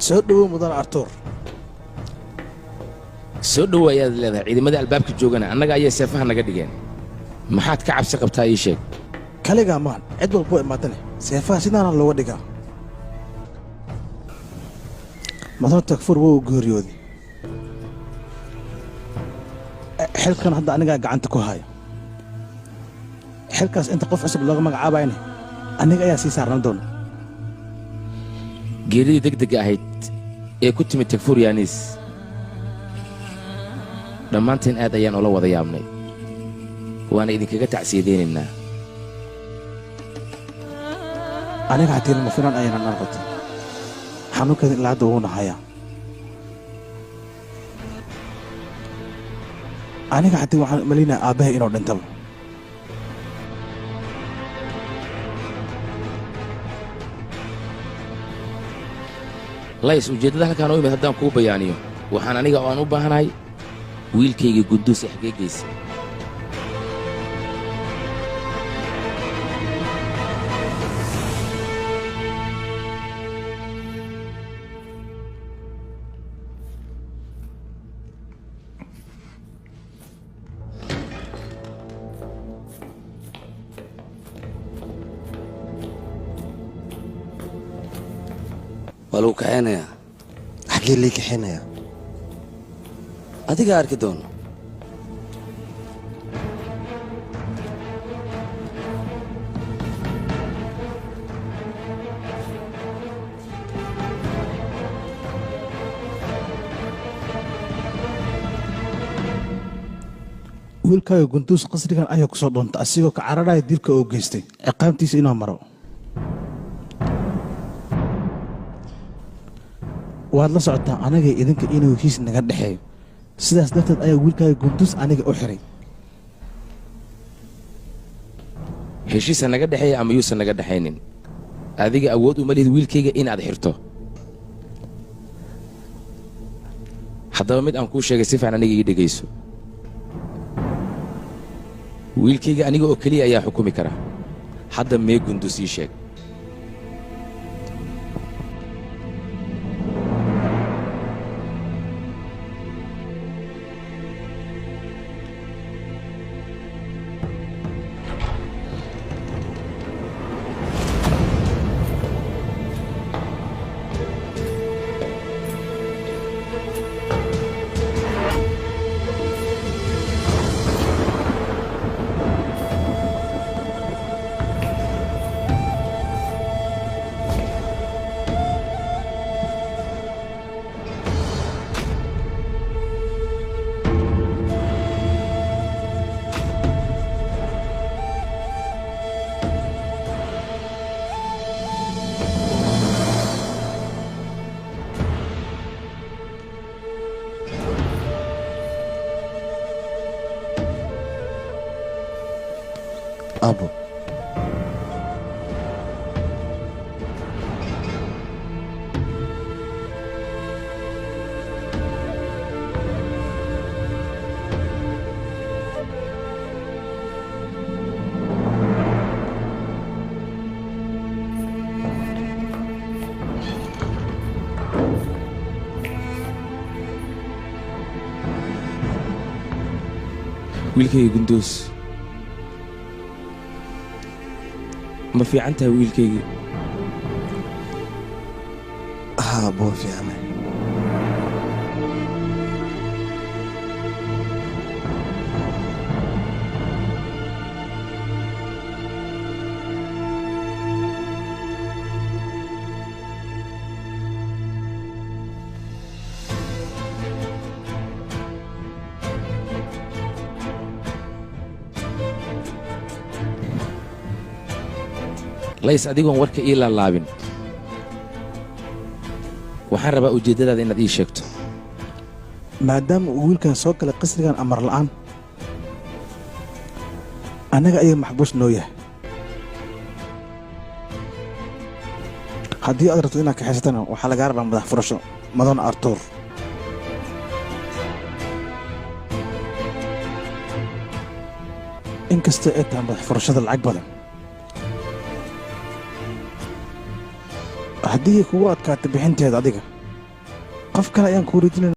soo dhawow mudan artur soo dhawow ayaad leedahay ciidamada albaabka joogana annaga ayay seefaha naga dhigeen maxaad ka cabsi qabtaa ii sheeg kaligaa maan cid walboo imaadane seefaha sidaana looga dhigaa mudan takfuur waa uu geeriyooday xilkan hadda anigaa gacanta ku haya xilkaas inta qof cusub looga magacaabayne aniga ayaa sii saarnan doona geeridii degdega ahayd ee ku timid takfuur yaaniis dhammaanteen aad ayaan ula wada yaabnay waana idinkaga tacsiyadaynaynaa aniga haddii lama filan ayayna narqatay xanuunkeeda ilaa hadda wuuna hayaa aniga haddii waxaan malaynayaa aabbahay inuu dhintaba lays ujeeddada halkaan u imid haddaan kuu bayaaniyo waxaan aniga oo aan u baahanahay wiilkayga Qunduus xageegaysa ولو كحينيا حكي لي كحينيا أديك أركي دون wiilkaaga Qunduus qasrigan ayaa ku soo dhoontay asigoo ka cararaya dilka oo geystay ciqaabtiisa inuu maro waad la socotaa anaga idinka inuu heshiis naga dhaxeeyo sidaas darteed ayaa wiilkaaga Qunduus aniga u xiray heshiisa naga dhaxeeya ama yuusan naga dhaxaynin adiga awood uma lihid wiilkayga inaad xirto haddaba mid aan kuu sheegay si fiican aniga ii dhegayso wiilkayga aniga oo keliya ayaa xukumi kara hadda mee Qunduus ii sheeg أبو wiilkayga Qunduus ma fiican tahay wiilkayga أبو في عمل lays adigoon warka ii laalaabin waxaan rabaa ujeeddadaada inaad ii sheegto maadaama uu wiilkan soo galay qasrigan amar la'aan annaga ayaa maxbuus noo yahay haddii aad rabto inaad kaxaysatana waxaa lagaa rabaa madax furasho mudan artur inkastoo ay tahay madax furashada lacag badan haddii kugu adkaata bixinteeda adiga qof kale ayaan ku wareejinayna